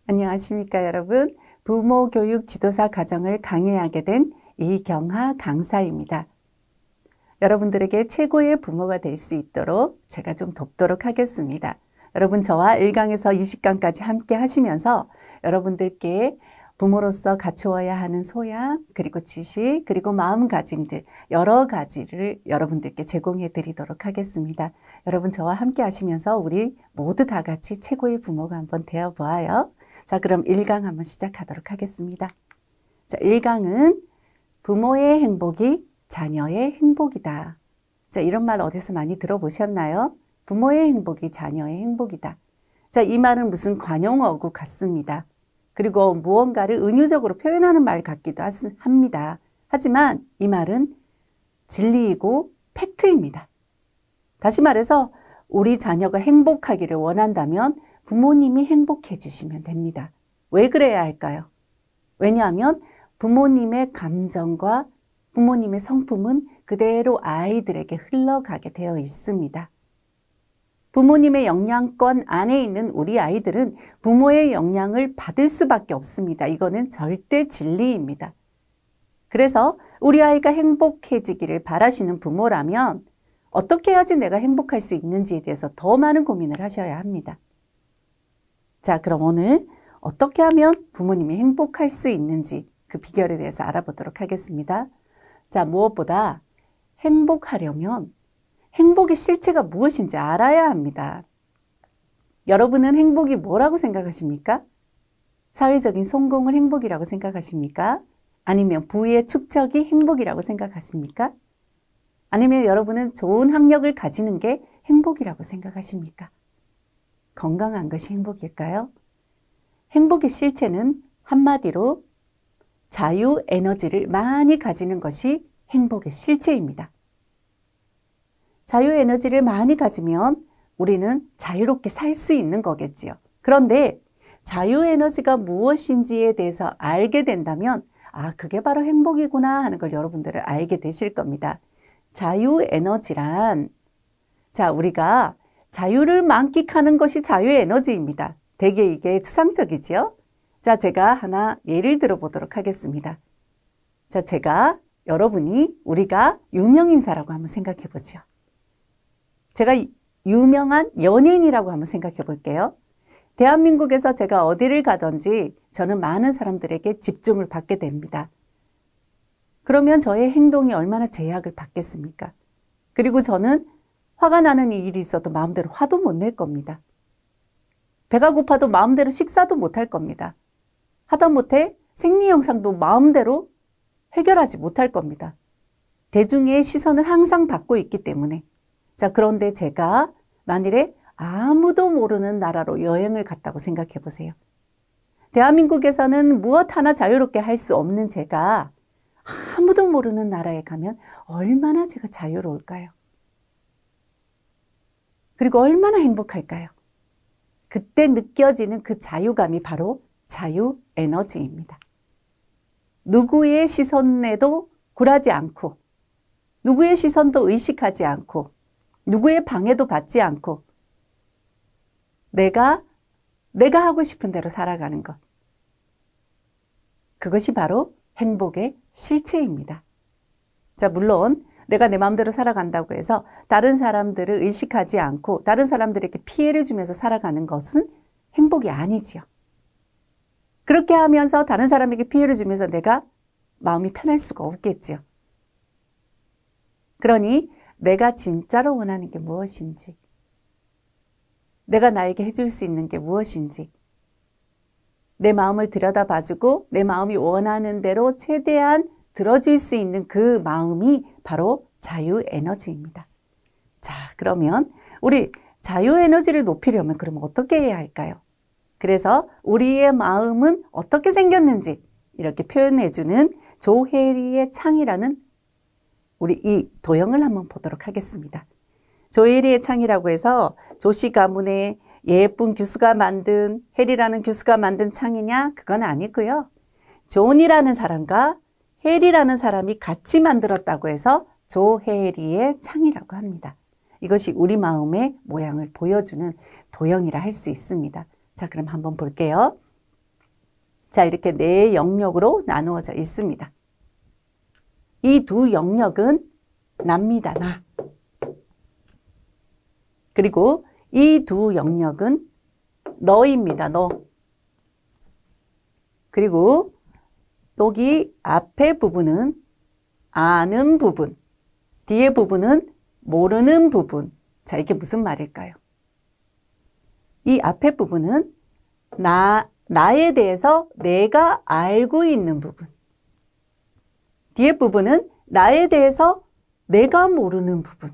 안녕하십니까 여러분. 부모 교육 지도사 과정을 강의하게 된 이경하 강사입니다. 여러분들에게 최고의 부모가 될 수 있도록 제가 좀 돕도록 하겠습니다. 여러분 저와 1강에서 20강까지 함께 하시면서 여러분들께 부모로서 갖추어야 하는 소양, 그리고 지식, 그리고 마음가짐들 여러 가지를 여러분들께 제공해 드리도록 하겠습니다. 여러분 저와 함께 하시면서 우리 모두 다 같이 최고의 부모가 한번 되어 보아요. 자, 그럼 1강 한번 시작하도록 하겠습니다. 자, 1강은 부모의 행복이 자녀의 행복이다. 자, 이런 말 어디서 많이 들어보셨나요? 부모의 행복이 자녀의 행복이다. 자, 이 말은 무슨 관용어구 같습니다. 그리고 무언가를 은유적으로 표현하는 말 같기도 합니다. 하지만 이 말은 진리이고 팩트입니다. 다시 말해서 우리 자녀가 행복하기를 원한다면 부모님이 행복해지시면 됩니다. 왜 그래야 할까요? 왜냐하면 부모님의 감정과 부모님의 성품은 그대로 아이들에게 흘러가게 되어 있습니다. 부모님의 영향권 안에 있는 우리 아이들은 부모의 영향을 받을 수밖에 없습니다. 이거는 절대 진리입니다. 그래서 우리 아이가 행복해지기를 바라시는 부모라면 어떻게 해야지 내가 행복할 수 있는지에 대해서 더 많은 고민을 하셔야 합니다. 자, 그럼 오늘 어떻게 하면 부모님이 행복할 수 있는지 그 비결에 대해서 알아보도록 하겠습니다. 자, 무엇보다 행복하려면 행복의 실체가 무엇인지 알아야 합니다. 여러분은 행복이 뭐라고 생각하십니까? 사회적인 성공을 행복이라고 생각하십니까? 아니면 부의 축적이 행복이라고 생각하십니까? 아니면 여러분은 좋은 학력을 가지는 게 행복이라고 생각하십니까? 건강한 것이 행복일까요? 행복의 실체는 한마디로 자유 에너지를 많이 가지는 것이 행복의 실체입니다. 자유 에너지를 많이 가지면 우리는 자유롭게 살 수 있는 거겠지요. 그런데 자유 에너지가 무엇인지에 대해서 알게 된다면 그게 바로 행복이구나 하는 걸 여러분들은 알게 되실 겁니다. 자유 에너지란 우리가 자유를 만끽하는 것이 자유 에너지입니다. 되게 이게 추상적이지요? 자, 제가 하나 예를 들어 보도록 하겠습니다. 자, 우리가 유명인사라고 한번 생각해 보죠. 제가 유명한 연예인이라고 한번 생각해 볼게요. 대한민국에서 제가 어디를 가든지 저는 많은 사람들에게 집중을 받게 됩니다. 그러면 저의 행동이 얼마나 제약을 받겠습니까? 그리고 저는 화가 나는 일이 있어도 마음대로 화도 못 낼 겁니다. 배가 고파도 마음대로 식사도 못 할 겁니다. 하다못해 생리 현상도 마음대로 해결하지 못할 겁니다. 대중의 시선을 항상 받고 있기 때문에. 자, 그런데 제가 만일에 아무도 모르는 나라로 여행을 갔다고 생각해 보세요. 대한민국에서는 무엇 하나 자유롭게 할 수 없는 제가 아무도 모르는 나라에 가면 얼마나 제가 자유로울까요? 그리고 얼마나 행복할까요? 그때 느껴지는 그 자유감이 바로 자유 에너지입니다. 누구의 시선에도 굴하지 않고, 누구의 시선도 의식하지 않고, 누구의 방해도 받지 않고, 내가 하고 싶은 대로 살아가는 것. 그것이 바로 행복의 실체입니다. 자, 물론 내가 내 마음대로 살아간다고 해서 다른 사람들을 의식하지 않고 다른 사람들에게 피해를 주면서 살아가는 것은 행복이 아니지요. 그렇게 하면서 다른 사람에게 피해를 주면서 내가 마음이 편할 수가 없겠지요. 그러니 내가 진짜로 원하는 게 무엇인지, 내가 나에게 해줄 수 있는 게 무엇인지, 내 마음을 들여다봐주고 내 마음이 원하는 대로 최대한 들어줄 수 있는 그 마음이 바로 자유 에너지입니다. 자, 그러면 우리 자유 에너지를 높이려면 그러면 어떻게 해야 할까요? 그래서 우리의 마음은 어떻게 생겼는지 이렇게 표현해주는 조혜리의 창이라는 우리 이 도형을 한번 보도록 하겠습니다. 조혜리의 창이라고 해서 조씨 가문의 예쁜 교수가 만든, 혜리라는 교수가 만든 창이냐? 그건 아니고요. 존이라는 사람과 혜리라는 사람이 같이 만들었다고 해서 조혜리의 창이라고 합니다. 이것이 우리 마음의 모양을 보여주는 도형이라 할 수 있습니다. 자, 그럼 한번 볼게요. 자, 이렇게 네 영역으로 나누어져 있습니다. 이 두 영역은 나입니다. 나. 그리고 이 두 영역은 너입니다. 너. 그리고 여기 앞에 부분은 아는 부분, 뒤에 부분은 모르는 부분. 자, 이게 무슨 말일까요? 이 앞에 부분은 나에 대해서 내가 알고 있는 부분. 뒤에 부분은 나에 대해서 내가 모르는 부분.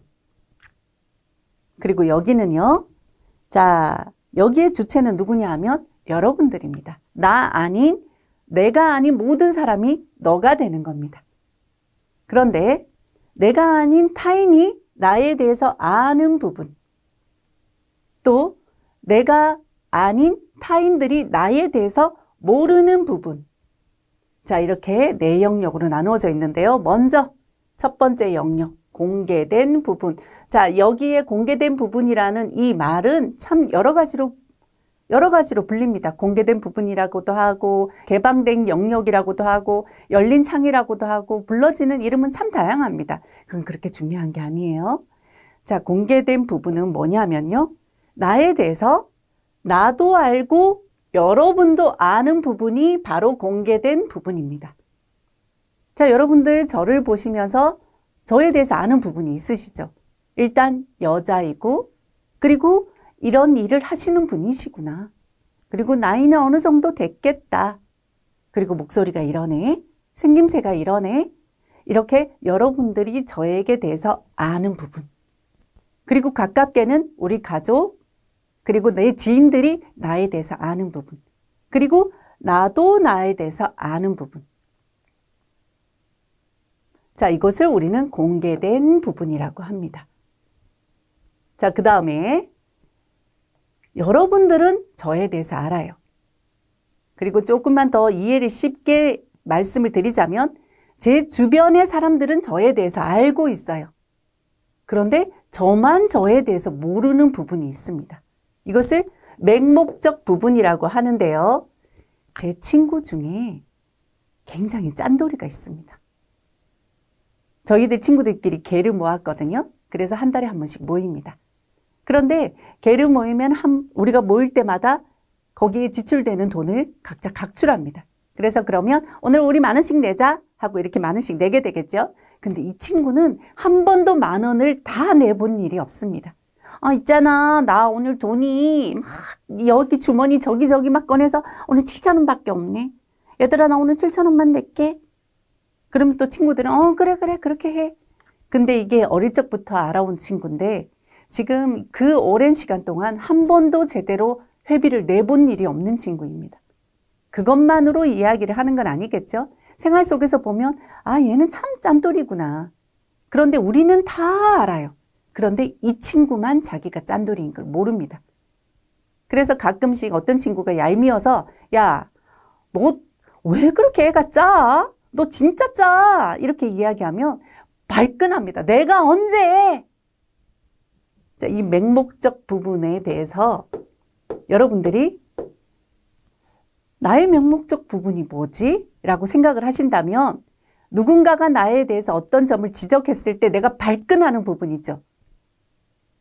그리고 여기는요. 자, 여기에 주체는 누구냐 하면 여러분들입니다. 내가 아닌 모든 사람이 너가 되는 겁니다. 그런데 내가 아닌 타인이 나에 대해서 아는 부분, 또 내가 아닌 타인들이 나에 대해서 모르는 부분. 자, 이렇게 네 영역으로 나누어져 있는데요. 먼저 첫 번째 영역, 공개된 부분. 자, 여기에 공개된 부분이라는 이 말은 참 여러 가지로 불립니다. 공개된 부분이라고도 하고, 개방된 영역이라고도 하고, 열린 창이라고도 하고, 불러지는 이름은 참 다양합니다. 그건 그렇게 중요한 게 아니에요. 자, 공개된 부분은 뭐냐면요. 나에 대해서 나도 알고 여러분도 아는 부분이 바로 공개된 부분입니다. 자, 여러분들 저를 보시면서 저에 대해서 아는 부분이 있으시죠? 일단 여자이고, 그리고 이런 일을 하시는 분이시구나. 그리고 나이는 어느 정도 됐겠다. 그리고 목소리가 이러네. 생김새가 이러네. 이렇게 여러분들이 저에게 대해서 아는 부분. 그리고 가깝게는 우리 가족, 그리고 내 지인들이 나에 대해서 아는 부분. 그리고 나도 나에 대해서 아는 부분. 자, 이것을 우리는 공개된 부분이라고 합니다. 자, 그 다음에 여러분들은 저에 대해서 알아요. 그리고 조금만 더 이해를 쉽게 말씀을 드리자면 제 주변의 사람들은 저에 대해서 알고 있어요. 그런데 저만 저에 대해서 모르는 부분이 있습니다. 이것을 맹목적 부분이라고 하는데요. 제 친구 중에 굉장히 짠돌이가 있습니다. 저희들 친구들끼리 개를 모았거든요. 그래서 한 달에 한 번씩 모입니다. 그런데 개를 모이면 우리가 모일 때마다 거기에 지출되는 돈을 각자 각출합니다. 그래서 그러면 오늘 우리 10,000원씩 내자 하고 이렇게 10,000원씩 내게 되겠죠. 근데 이 친구는 한 번도 10,000원을 다 내본 일이 없습니다. 있잖아. 나 오늘 돈이 막 여기 주머니 저기 막 꺼내서 오늘 7,000원밖에 없네. 얘들아, 나 오늘 7,000원만 낼게. 그러면 또 친구들은 그래 그렇게 해. 근데 이게 어릴 적부터 알아온 친구인데 지금 그 오랜 시간 동안 한 번도 제대로 회비를 내본 일이 없는 친구입니다. 그것만으로 이야기를 하는 건 아니겠죠. 생활 속에서 보면 얘는 참 짠돌이구나. 그런데 우리는 다 알아요. 그런데 이 친구만 자기가 짠돌이인 걸 모릅니다. 그래서 가끔씩 어떤 친구가 얄미워서 야, 너 왜 그렇게 애가 짜? 너 진짜 짜! 이렇게 이야기하면 발끈합니다. 내가 언제? 자, 이 맹목적 부분에 대해서 여러분들이 나의 맹목적 부분이 뭐지? 라고 생각을 하신다면 누군가가 나에 대해서 어떤 점을 지적했을 때 내가 발끈하는 부분이죠.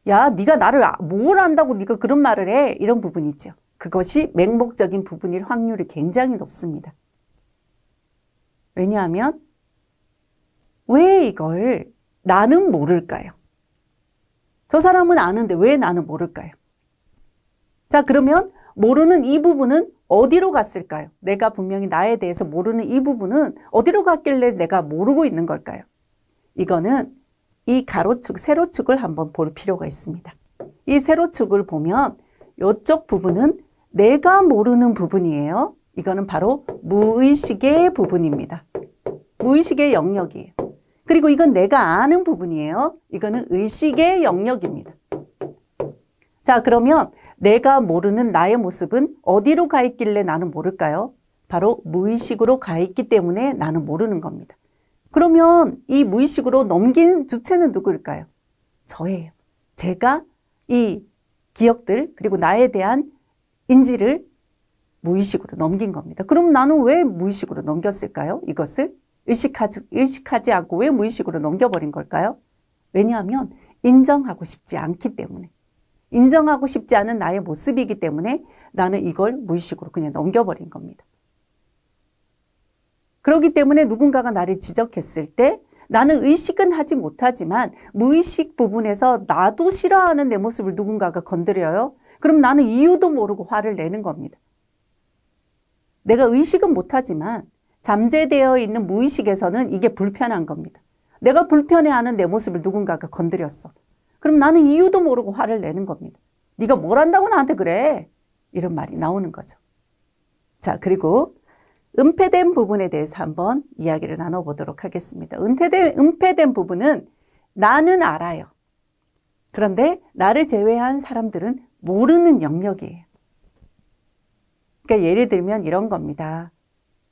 야, 네가 나를 뭘 안다고 네가 그런 말을 해? 이런 부분이죠. 그것이 맹목적인 부분일 확률이 굉장히 높습니다. 왜냐하면 왜 이걸 나는 모를까요? 저 사람은 아는데 왜 나는 모를까요? 자, 그러면 모르는 이 부분은 어디로 갔을까요? 내가 분명히 나에 대해서 모르는 이 부분은 어디로 갔길래 내가 모르고 있는 걸까요? 이거는 이 가로축, 세로축을 한번 볼 필요가 있습니다. 이 세로축을 보면 이쪽 부분은 내가 모르는 부분이에요. 이거는 바로 무의식의 부분입니다. 무의식의 영역이에요. 그리고 이건 내가 아는 부분이에요. 이거는 의식의 영역입니다. 자, 그러면 내가 모르는 나의 모습은 어디로 가 있길래 나는 모를까요? 바로 무의식으로 가 있기 때문에 나는 모르는 겁니다. 그러면 이 무의식으로 넘긴 주체는 누구일까요? 저예요. 제가 이 기억들 그리고 나에 대한 인지를 무의식으로 넘긴 겁니다. 그럼 나는 왜 무의식으로 넘겼을까요? 이것을 의식하지 않고 왜 무의식으로 넘겨버린 걸까요? 왜냐하면 인정하고 싶지 않기 때문에. 인정하고 싶지 않은 나의 모습이기 때문에 나는 이걸 무의식으로 그냥 넘겨버린 겁니다. 그렇기 때문에 누군가가 나를 지적했을 때 나는 의식은 하지 못하지만 무의식 부분에서 나도 싫어하는 내 모습을 누군가가 건드려요. 그럼 나는 이유도 모르고 화를 내는 겁니다. 내가 의식은 못하지만 잠재되어 있는 무의식에서는 이게 불편한 겁니다. 내가 불편해하는 내 모습을 누군가가 건드렸어. 그럼 나는 이유도 모르고 화를 내는 겁니다. 네가 뭘 안다고 나한테 그래? 이런 말이 나오는 거죠. 자, 그리고 은폐된 부분에 대해서 한번 이야기를 나눠보도록 하겠습니다. 은폐된 부분은 나는 알아요. 그런데 나를 제외한 사람들은 모르는 영역이에요. 그러니까 예를 들면 이런 겁니다.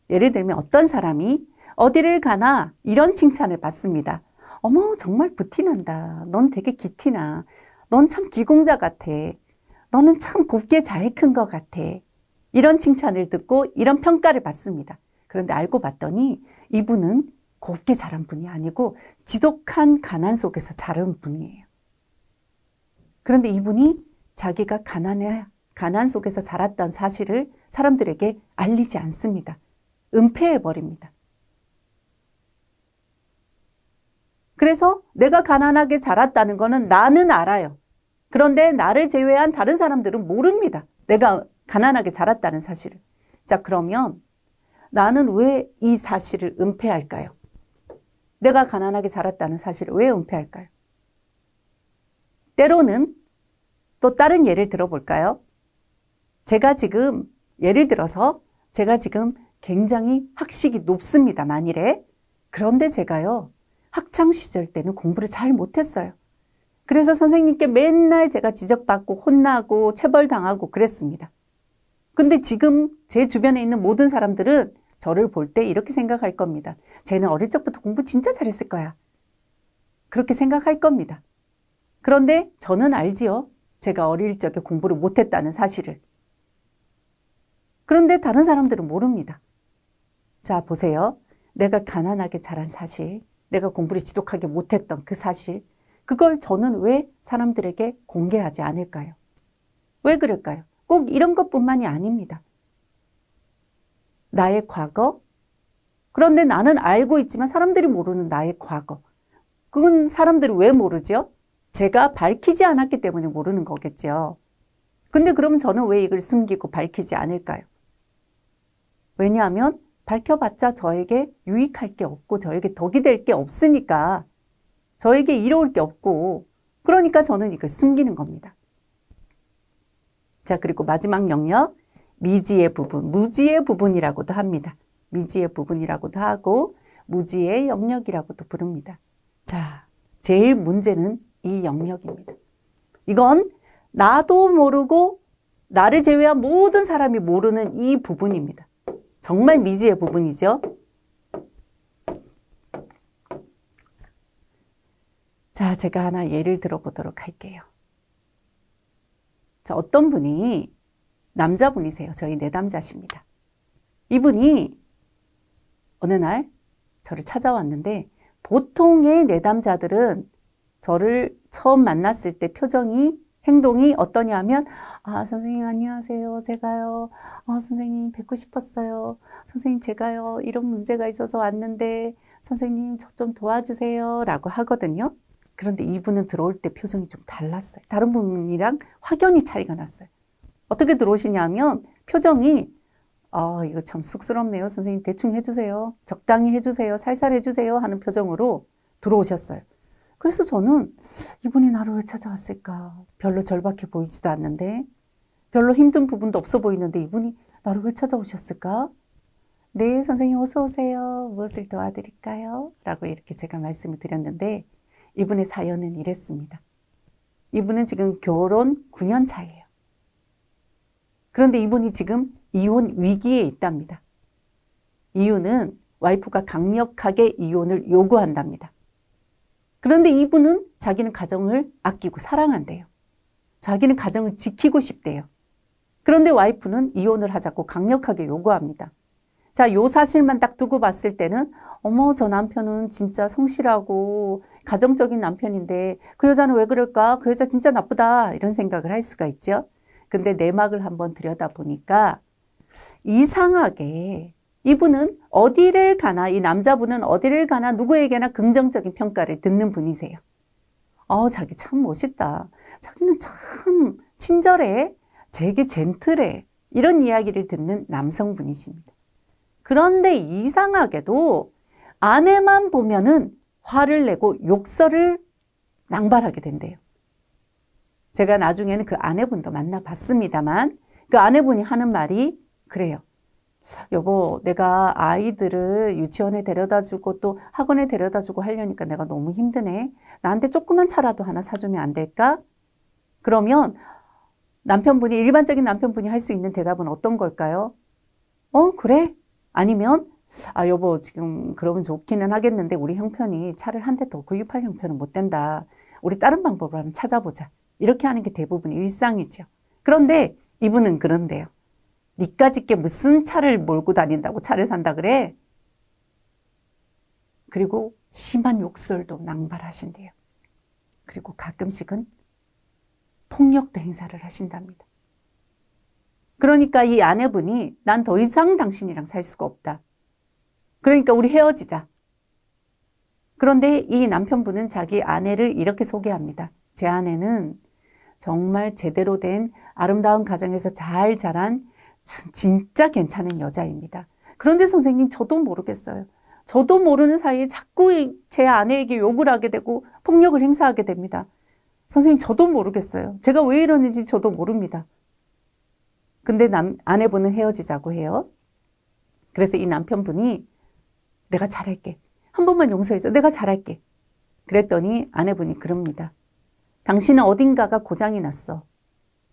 예를 들면 어떤 사람이 어디를 가나 이런 칭찬을 받습니다. 어머, 정말 부티난다. 넌 되게 기티나. 넌 참 기공자 같아. 너는 참 곱게 잘 큰 것 같아. 이런 칭찬을 듣고 이런 평가를 받습니다. 그런데 알고 봤더니 이분은 곱게 자란 분이 아니고 지독한 가난 속에서 자란 분이에요. 그런데 이분이 자기가 가난 속에서 자랐던 사실을 사람들에게 알리지 않습니다. 은폐해버립니다. 그래서 내가 가난하게 자랐다는 거는 나는 알아요. 그런데 나를 제외한 다른 사람들은 모릅니다. 내가 가난하게 자랐다는 사실을. 자, 그러면 나는 왜 이 사실을 은폐할까요? 내가 가난하게 자랐다는 사실을 왜 은폐할까요? 때로는 또 다른 예를 들어볼까요? 예를 들어서 제가 지금 굉장히 학식이 높습니다. 만일에. 그런데 제가요, 학창시절 때는 공부를 잘 못했어요. 그래서 선생님께 맨날 제가 지적받고 혼나고 체벌당하고 그랬습니다. 근데 지금 제 주변에 있는 모든 사람들은 저를 볼 때 이렇게 생각할 겁니다. 쟤는 어릴 적부터 공부 진짜 잘했을 거야. 그렇게 생각할 겁니다. 그런데 저는 알지요. 제가 어릴 적에 공부를 못했다는 사실을. 그런데 다른 사람들은 모릅니다. 자, 보세요. 내가 가난하게 자란 사실, 내가 공부를 지독하게 못했던 그 사실, 그걸 저는 왜 사람들에게 공개하지 않을까요? 왜 그럴까요? 꼭 이런 것뿐만이 아닙니다. 나의 과거, 그런데 나는 알고 있지만 사람들이 모르는 나의 과거. 그건 사람들이 왜 모르죠? 제가 밝히지 않았기 때문에 모르는 거겠죠. 근데 그러면 저는 왜 이걸 숨기고 밝히지 않을까요? 왜냐하면 밝혀봤자 저에게 유익할 게 없고 저에게 덕이 될 게 없으니까, 저에게 이로울 게 없고, 그러니까 저는 이걸 숨기는 겁니다. 자, 그리고 마지막 영역, 미지의 부분, 무지의 부분이라고도 합니다. 미지의 부분이라고도 하고 무지의 영역이라고도 부릅니다. 자, 제일 문제는 이 영역입니다. 이건 나도 모르고 나를 제외한 모든 사람이 모르는 이 부분입니다. 정말 미지의 부분이죠. 자, 제가 하나 예를 들어보도록 할게요. 자, 어떤 분이 남자분이세요. 저희 내담자십니다. 이분이 어느 날 저를 찾아왔는데, 보통의 내담자들은 저를 처음 만났을 때 표정이, 행동이 어떠냐 하면, 아, 선생님 안녕하세요. 제가요. 선생님 뵙고 싶었어요. 선생님 제가요. 이런 문제가 있어서 왔는데 선생님 저 좀 도와주세요. 라고 하거든요. 그런데 이분은 들어올 때 표정이 좀 달랐어요. 다른 분이랑 확연히 차이가 났어요. 어떻게 들어오시냐면 표정이 이거 참 쑥스럽네요. 선생님 대충 해주세요. 적당히 해주세요. 살살 해주세요. 하는 표정으로 들어오셨어요. 그래서 저는 이분이 나를 왜 찾아왔을까? 별로 절박해 보이지도 않는데, 별로 힘든 부분도 없어 보이는데 이분이 나를 왜 찾아오셨을까? 네, 선생님 어서 오세요. 무엇을 도와드릴까요? 라고 이렇게 제가 말씀을 드렸는데, 이분의 사연은 이랬습니다. 이분은 지금 결혼 9년 차예요. 그런데 이분이 지금 이혼 위기에 있답니다. 이유는 와이프가 강력하게 이혼을 요구한답니다. 그런데 이분은 자기는 가정을 아끼고 사랑한대요. 자기는 가정을 지키고 싶대요. 그런데 와이프는 이혼을 하자고 강력하게 요구합니다. 자, 요 사실만 딱 두고 봤을 때는 어머, 저 남편은 진짜 성실하고 가정적인 남편인데 그 여자는 왜 그럴까? 그 여자 진짜 나쁘다. 이런 생각을 할 수가 있죠. 근데 내막을 한번 들여다보니까 이상하게 이분은 어디를 가나, 이 남자분은 어디를 가나 누구에게나 긍정적인 평가를 듣는 분이세요. 자기 참 멋있다. 자기는 참 친절해. 되게 젠틀해. 이런 이야기를 듣는 남성분이십니다. 그런데 이상하게도 아내만 보면은 화를 내고 욕설을 낭발하게 된대요. 제가 나중에는 그 아내분도 만나봤습니다만 그 아내분이 하는 말이 그래요. 여보, 내가 아이들을 유치원에 데려다주고 또 학원에 데려다주고 하려니까 내가 너무 힘드네. 나한테 조그만 차라도 하나 사주면 안 될까? 그러면 남편분이, 일반적인 남편분이 할 수 있는 대답은 어떤 걸까요? 그래? 아니면 여보, 지금 그러면 좋기는 하겠는데 우리 형편이 차를 한 대 더 구입할 형편은 못 된다. 우리 다른 방법을 한번 찾아보자. 이렇게 하는 게 대부분 일상이죠. 그런데 이분은 그런데요. 니까짓 게 무슨 차를 몰고 다닌다고 차를 산다 그래? 그리고 심한 욕설도 낭발하신대요. 그리고 가끔씩은 폭력도 행사를 하신답니다. 그러니까 이 아내분이 난 더 이상 당신이랑 살 수가 없다. 그러니까 우리 헤어지자. 그런데 이 남편분은 자기 아내를 이렇게 소개합니다. 제 아내는 정말 제대로 된 아름다운 가정에서 잘 자란 진짜 괜찮은 여자입니다. 그런데 선생님, 저도 모르겠어요. 저도 모르는 사이에 자꾸 제 아내에게 욕을 하게 되고 폭력을 행사하게 됩니다. 선생님, 저도 모르겠어요. 제가 왜 이러는지 저도 모릅니다. 근데 아내분은 헤어지자고 해요. 그래서 이 남편분이 내가 잘할게. 한 번만 용서해줘. 내가 잘할게. 그랬더니 아내분이 그럽니다. 당신은 어딘가가 고장이 났어.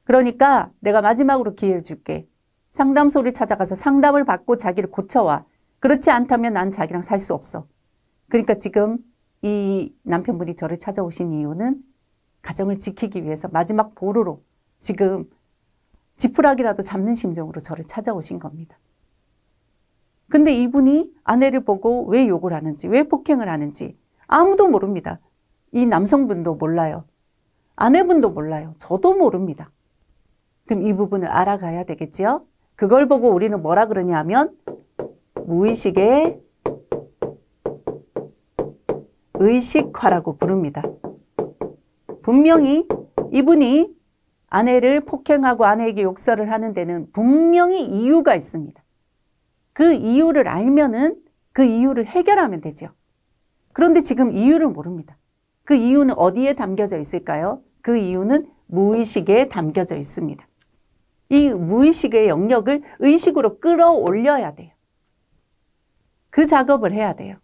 그러니까 내가 마지막으로 기회를 줄게. 상담소를 찾아가서 상담을 받고 자기를 고쳐와. 그렇지 않다면 난 자기랑 살 수 없어. 그러니까 지금 이 남편분이 저를 찾아오신 이유는 가정을 지키기 위해서 마지막 보루로 지금 지푸라기라도 잡는 심정으로 저를 찾아오신 겁니다. 근데 이분이 아내를 보고 왜 욕을 하는지, 왜 폭행을 하는지 아무도 모릅니다. 이 남성분도 몰라요. 아내분도 몰라요. 저도 모릅니다. 그럼 이 부분을 알아가야 되겠죠? 그걸 보고 우리는 뭐라 그러냐 하면 무의식의 의식화라고 부릅니다. 분명히 이분이 아내를 폭행하고 아내에게 욕설을 하는 데는 분명히 이유가 있습니다. 그 이유를 알면은 그 이유를 해결하면 되죠. 그런데 지금 이유를 모릅니다. 그 이유는 어디에 담겨져 있을까요? 그 이유는 무의식에 담겨져 있습니다. 이 무의식의 영역을 의식으로 끌어올려야 돼요. 그 작업을 해야 돼요.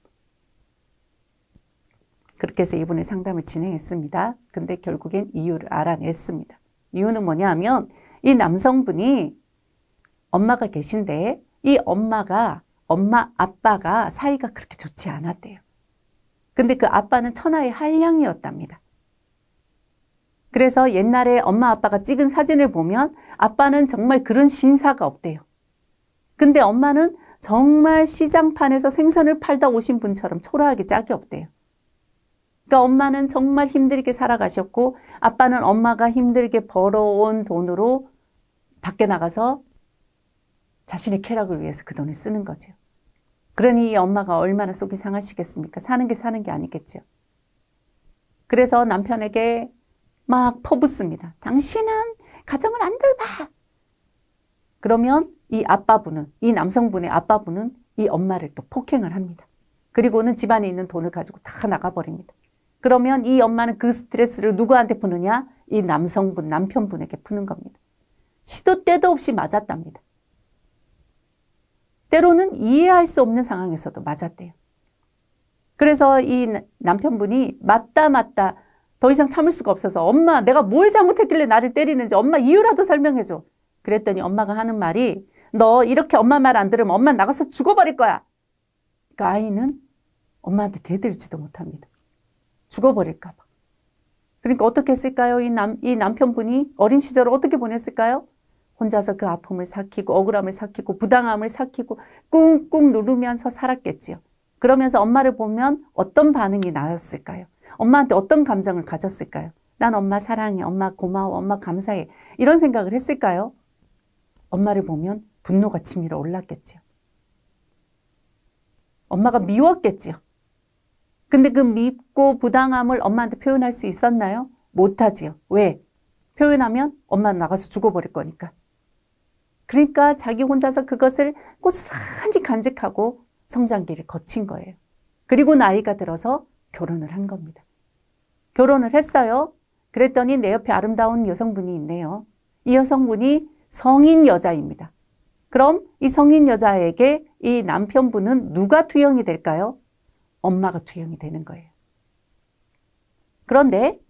그렇게 해서 이분의 상담을 진행했습니다. 근데 결국엔 이유를 알아냈습니다. 이유는 뭐냐 하면 이 남성분이 엄마가 계신데 이 엄마 아빠가 사이가 그렇게 좋지 않았대요. 근데 그 아빠는 천하의 한량이었답니다. 그래서 옛날에 엄마 아빠가 찍은 사진을 보면 아빠는 정말 그런 신사가 없대요. 근데 엄마는 정말 시장판에서 생선을 팔다 오신 분처럼 초라하게 짝이 없대요. 그러니까 엄마는 정말 힘들게 살아가셨고 아빠는 엄마가 힘들게 벌어온 돈으로 밖에 나가서 자신의 쾌락을 위해서 그 돈을 쓰는 거죠. 그러니 이 엄마가 얼마나 속이 상하시겠습니까? 사는 게 아니겠죠. 그래서 남편에게 막 퍼붓습니다. 당신은 가정을 안 돌봐. 그러면 이 아빠분은, 이 남성분의 아빠분은 이 엄마를 또 폭행을 합니다. 그리고는 집안에 있는 돈을 가지고 다 나가버립니다. 그러면 이 엄마는 그 스트레스를 누구한테 푸느냐? 이 남편분에게 푸는 겁니다. 시도 때도 없이 맞았답니다. 때로는 이해할 수 없는 상황에서도 맞았대요. 그래서 이 남편분이 맞다 더 이상 참을 수가 없어서 엄마 내가 뭘 잘못했길래 나를 때리는지 엄마 이유라도 설명해줘. 그랬더니 엄마가 하는 말이 너 이렇게 엄마 말 안 들으면 엄마 나가서 죽어버릴 거야. 그러니까 아이는 엄마한테 대들지도 못합니다. 죽어버릴까 봐. 그러니까 어떻게 했을까요? 이 남편분이 어린 시절을 어떻게 보냈을까요? 혼자서 그 아픔을 삭히고 억울함을 삭히고 부당함을 삭히고 꾹꾹 누르면서 살았겠지요. 그러면서 엄마를 보면 어떤 반응이 나왔을까요? 엄마한테 어떤 감정을 가졌을까요? 난 엄마 사랑해, 엄마 고마워, 엄마 감사해 이런 생각을 했을까요? 엄마를 보면 분노가 치밀어 올랐겠지요. 엄마가 미웠겠지요. 근데 그 밉고 부당함을 엄마한테 표현할 수 있었나요? 못하지요. 왜? 표현하면 엄마는 나가서 죽어버릴 거니까. 그러니까 자기 혼자서 그것을 고스란히 간직하고 성장기를 거친 거예요. 그리고 나이가 들어서 결혼을 한 겁니다. 결혼을 했어요. 그랬더니 내 옆에 아름다운 여성분이 있네요. 이 여성분이 성인 여자입니다. 그럼 이 성인 여자에게 이 남편분은 누가 투영이 될까요? 엄마가 투영이 되는 거예요. 그런데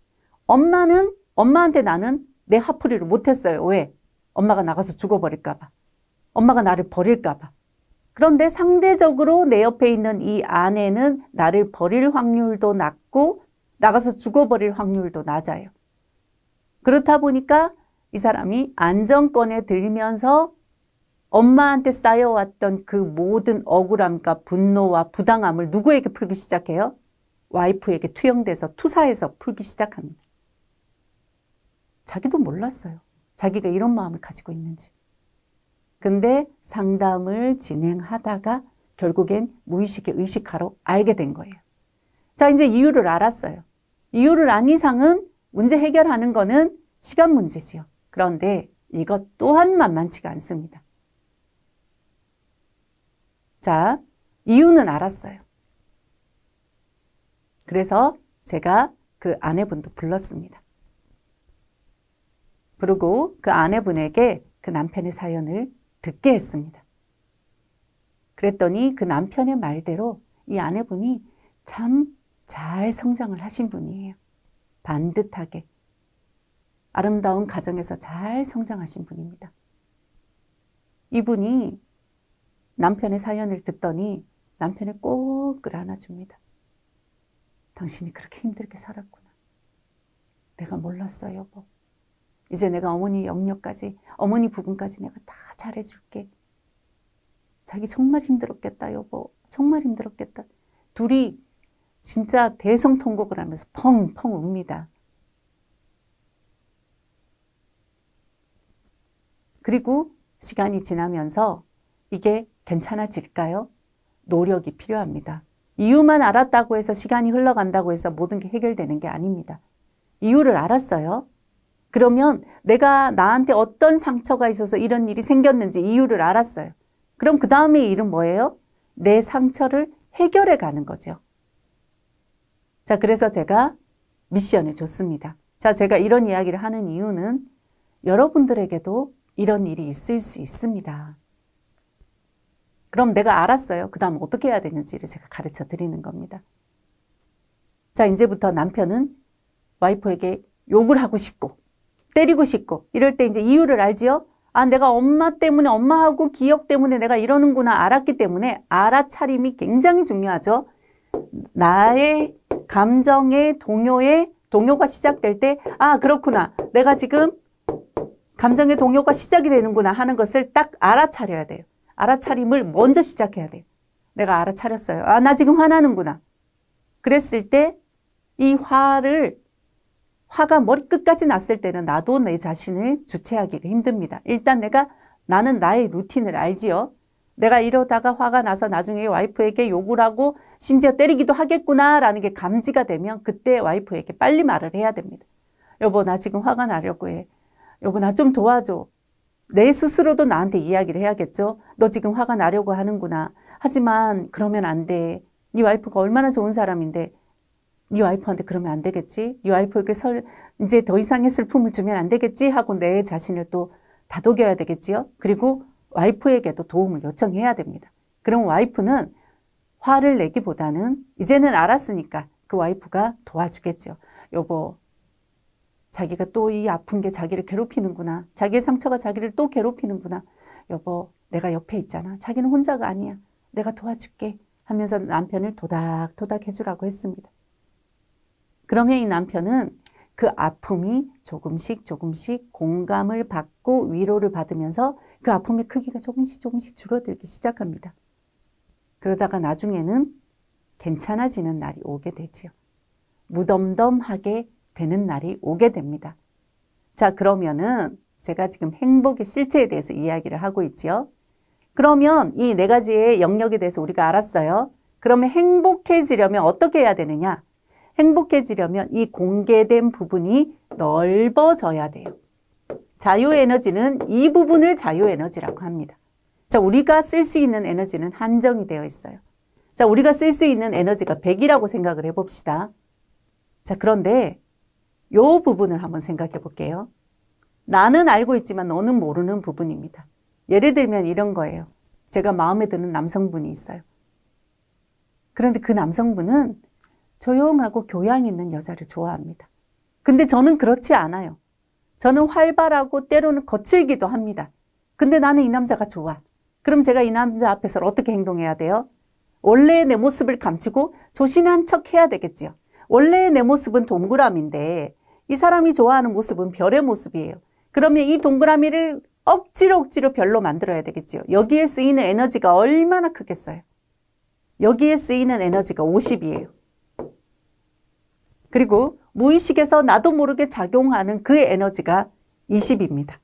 엄마한테 나는 내 화풀이를 못했어요. 왜? 엄마가 나가서 죽어버릴까 봐. 엄마가 나를 버릴까 봐. 그런데 상대적으로 내 옆에 있는 이 아내는 나를 버릴 확률도 낮고 나가서 죽어버릴 확률도 낮아요. 그렇다 보니까 이 사람이 안정권에 들면서 엄마한테 쌓여왔던 그 모든 억울함과 분노와 부당함을 누구에게 풀기 시작해요? 와이프에게 투영돼서 투사해서 풀기 시작합니다. 자기도 몰랐어요. 자기가 이런 마음을 가지고 있는지. 근데 상담을 진행하다가 결국엔 무의식의 의식화로 알게 된 거예요. 자, 이제 이유를 알았어요. 이유를 안 이상은 문제 해결하는 거는 시간 문제지요. 그런데 이것 또한 만만치가 않습니다. 자, 이유는 알았어요. 그래서 제가 그 아내분도 불렀습니다. 그리고 그 아내분에게 그 남편의 사연을 듣게 했습니다. 그랬더니 그 남편의 말대로 이 아내분이 참 잘 성장을 하신 분이에요. 반듯하게. 아름다운 가정에서 잘 성장하신 분입니다. 이분이 남편의 사연을 듣더니 남편을 꼭 끌어안아줍니다. 당신이 그렇게 힘들게 살았구나. 내가 몰랐어, 여보. 이제 내가 어머니 영역까지, 어머니 부분까지 내가 다 잘해줄게. 자기 정말 힘들었겠다, 여보. 정말 힘들었겠다. 둘이 진짜 대성통곡을 하면서 펑펑 웁니다. 그리고 시간이 지나면서 이게 괜찮아질까요? 노력이 필요합니다. 이유만 알았다고 해서 시간이 흘러간다고 해서 모든 게 해결되는 게 아닙니다. 이유를 알았어요. 그러면 내가 나한테 어떤 상처가 있어서 이런 일이 생겼는지 이유를 알았어요. 그럼 그 다음에 일은 뭐예요? 내 상처를 해결해 가는 거죠. 자, 그래서 제가 미션을 줬습니다. 자, 제가 이런 이야기를 하는 이유는 여러분들에게도 이런 일이 있을 수 있습니다. 그럼 내가 알았어요. 그 다음 어떻게 해야 되는지를 제가 가르쳐 드리는 겁니다. 자, 이제부터 남편은 와이프에게 욕을 하고 싶고 때리고 싶고 이럴 때 이제 이유를 알지요? 아, 내가 엄마 때문에 엄마하고 기억 때문에 내가 이러는구나 알았기 때문에 알아차림이 굉장히 중요하죠. 나의 감정의 동요가 시작될 때 아, 그렇구나. 내가 지금 감정의 동요가 시작이 되는구나 하는 것을 딱 알아차려야 돼요. 알아차림을 먼저 시작해야 돼요. 내가 알아차렸어요. 아, 나 지금 화나는구나. 그랬을 때 이 화가 머리끝까지 났을 때는 나도 내 자신을 주체하기가 힘듭니다. 일단 나는 나의 루틴을 알지요. 내가 이러다가 화가 나서 나중에 와이프에게 욕을 하고 심지어 때리기도 하겠구나라는 게 감지가 되면 그때 와이프에게 빨리 말을 해야 됩니다. 여보, 나 지금 화가 나려고 해. 여보, 나 좀 도와줘. 내 스스로도 나한테 이야기를 해야겠죠. 너 지금 화가 나려고 하는구나. 하지만 그러면 안 돼. 네 와이프가 얼마나 좋은 사람인데 네 와이프한테 그러면 안 되겠지. 네 와이프에게 이제 더 이상의 슬픔을 주면 안 되겠지 하고 내 자신을 또 다독여야 되겠지요. 그리고 와이프에게도 도움을 요청해야 됩니다. 그럼 와이프는 화를 내기보다는 이제는 알았으니까 그 와이프가 도와주겠죠. 여보, 자기가 또 이 아픈 게 자기를 괴롭히는구나. 자기의 상처가 자기를 또 괴롭히는구나. 여보, 내가 옆에 있잖아. 자기는 혼자가 아니야. 내가 도와줄게 하면서 남편을 도닥도닥 해주라고 했습니다. 그러면 이 남편은 그 아픔이 조금씩 조금씩 공감을 받고 위로를 받으면서 그 아픔의 크기가 조금씩 조금씩 줄어들기 시작합니다. 그러다가 나중에는 괜찮아지는 날이 오게 되지요. 무덤덤하게 되는 날이 오게 됩니다. 자, 그러면은 제가 지금 행복의 실체에 대해서 이야기를 하고 있지요. 그러면 이 네 가지의 영역에 대해서 우리가 알았어요. 그러면 행복해지려면 어떻게 해야 되느냐? 행복해지려면 이 공개된 부분이 넓어져야 돼요. 자유에너지는 이 부분을 자유에너지라고 합니다. 자, 우리가 쓸 수 있는 에너지는 한정이 되어 있어요. 자, 우리가 쓸 수 있는 에너지가 100이라고 생각을 해봅시다. 자, 그런데 이 부분을 한번 생각해 볼게요. 나는 알고 있지만 너는 모르는 부분입니다. 예를 들면 이런 거예요. 제가 마음에 드는 남성분이 있어요. 그런데 그 남성분은 조용하고 교양 있는 여자를 좋아합니다. 근데 저는 그렇지 않아요. 저는 활발하고 때로는 거칠기도 합니다. 근데 나는 이 남자가 좋아. 그럼 제가 이 남자 앞에서 어떻게 행동해야 돼요? 원래의 내 모습을 감추고 조신한 척 해야 되겠지요. 원래의 내 모습은 동그라미인데 이 사람이 좋아하는 모습은 별의 모습이에요. 그러면 이 동그라미를 억지로 별로 만들어야 되겠지요. 여기에 쓰이는 에너지가 얼마나 크겠어요? 여기에 쓰이는 에너지가 50이에요. 그리고 무의식에서 나도 모르게 작용하는 그의 에너지가 20입니다.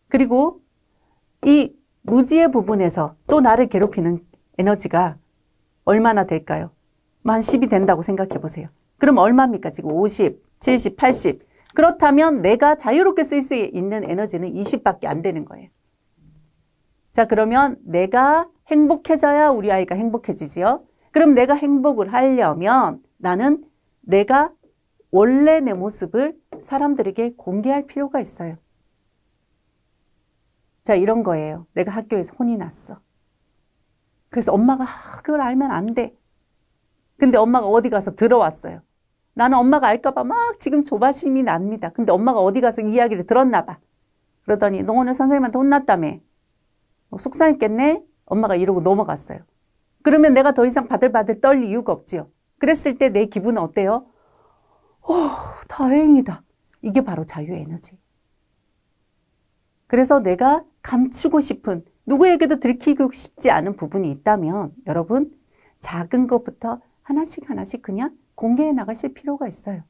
그리고 이 무지의 부분에서 또 나를 괴롭히는 에너지가 얼마나 될까요? 한 10이 된다고 생각해 보세요. 그럼 얼마입니까? 지금 50, 70, 80. 그렇다면 내가 자유롭게 쓸 수 있는 에너지는 20밖에 안 되는 거예요. 자, 그러면 내가 행복해져야 우리 아이가 행복해지지요. 그럼 내가 행복을 하려면 나는 내가 원래 내 모습을 사람들에게 공개할 필요가 있어요. 자, 이런 거예요. 내가 학교에서 혼이 났어. 그래서 엄마가 그걸 알면 안 돼. 근데 엄마가 어디 가서 들어왔어요. 나는 엄마가 알까 봐 막 지금 조바심이 납니다. 근데 엄마가 어디 가서 이야기를 들었나 봐. 그러더니 너 오늘 선생님한테 혼났다며. 속상했겠네? 엄마가 이러고 넘어갔어요. 그러면 내가 더 이상 바들바들 떨 이유가 없지요. 그랬을 때 내 기분은 어때요? 다행이다. 이게 바로 자유에너지. 그래서 내가 감추고 싶은, 누구에게도 들키고 싶지 않은 부분이 있다면 여러분 작은 것부터 하나씩 하나씩 그냥 공개해 나가실 필요가 있어요.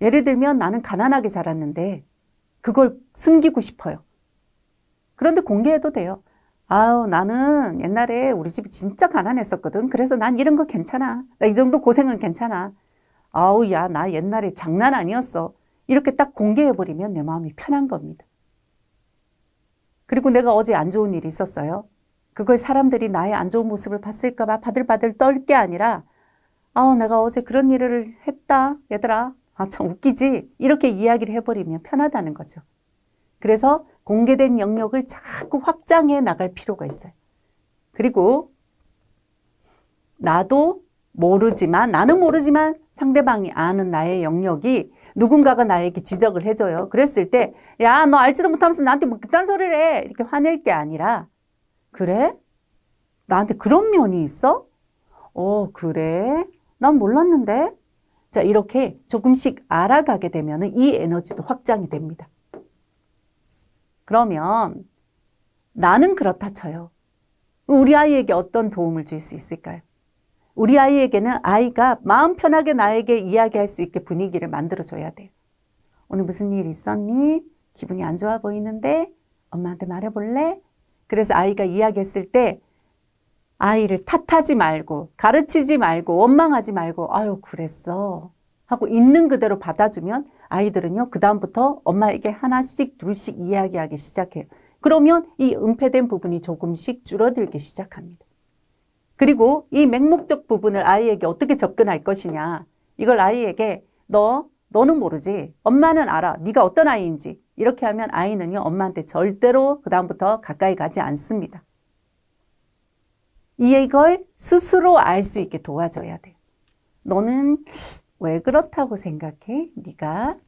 예를 들면 나는 가난하게 자랐는데 그걸 숨기고 싶어요. 그런데 공개해도 돼요. 아우, 나는 옛날에 우리 집이 진짜 가난했었거든. 그래서 난 이런 거 괜찮아. 나 이 정도 고생은 괜찮아. 아우, 야, 나 옛날에 장난 아니었어. 이렇게 딱 공개해버리면 내 마음이 편한 겁니다. 그리고 내가 어제 안 좋은 일이 있었어요. 그걸 사람들이 나의 안 좋은 모습을 봤을까 봐 바들바들 떨 게 아니라 아우, 내가 어제 그런 일을 했다. 얘들아, 참 웃기지? 이렇게 이야기를 해버리면 편하다는 거죠. 그래서 공개된 영역을 자꾸 확장해 나갈 필요가 있어요. 그리고 나는 모르지만 상대방이 아는 나의 영역이 누군가가 나에게 지적을 해줘요. 그랬을 때 야, 너 알지도 못하면서 나한테 뭐 그딴 소리를 해. 이렇게 화낼 게 아니라 그래? 나한테 그런 면이 있어? 그래? 난 몰랐는데? 자, 이렇게 조금씩 알아가게 되면 이 에너지도 확장이 됩니다. 그러면 나는 그렇다 쳐요. 우리 아이에게 어떤 도움을 줄 수 있을까요? 우리 아이에게는 아이가 마음 편하게 나에게 이야기할 수 있게 분위기를 만들어줘야 돼요. 오늘 무슨 일 있었니? 기분이 안 좋아 보이는데 엄마한테 말해볼래? 그래서 아이가 이야기했을 때 아이를 탓하지 말고 가르치지 말고 원망하지 말고 아유 그랬어 하고 있는 그대로 받아주면 아이들은요 그 다음부터 엄마에게 하나씩 둘씩 이야기하기 시작해요. 그러면 이 은폐된 부분이 조금씩 줄어들기 시작합니다. 그리고 이 맹목적 부분을 아이에게 어떻게 접근할 것이냐. 이걸 아이에게 너는 모르지. 엄마는 알아. 네가 어떤 아이인지. 이렇게 하면 아이는요 엄마한테 절대로 그 다음부터 가까이 가지 않습니다. 이걸 스스로 알 수 있게 도와줘야 돼요. 너는 왜 그렇다고 생각해? 네가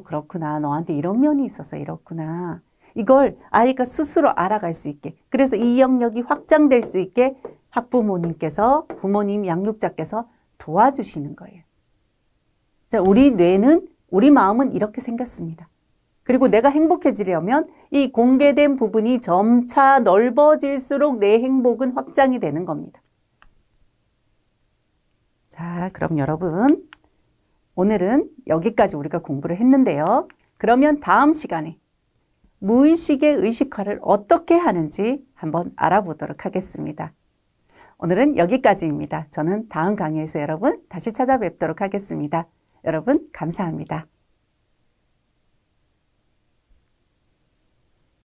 그렇구나. 너한테 이런 면이 있어서 이렇구나. 이걸 아이가 스스로 알아갈 수 있게. 그래서 이 영역이 확장될 수 있게 학부모님께서, 부모님 양육자께서 도와주시는 거예요. 자, 우리 뇌는, 우리 마음은 이렇게 생겼습니다. 그리고 내가 행복해지려면 이 공개된 부분이 점차 넓어질수록 내 행복은 확장이 되는 겁니다. 자, 그럼 여러분, 오늘은 여기까지 우리가 공부를 했는데요. 그러면 다음 시간에 무의식의 의식화를 어떻게 하는지 한번 알아보도록 하겠습니다. 오늘은 여기까지입니다. 저는 다음 강의에서 여러분 다시 찾아뵙도록 하겠습니다. 여러분 감사합니다.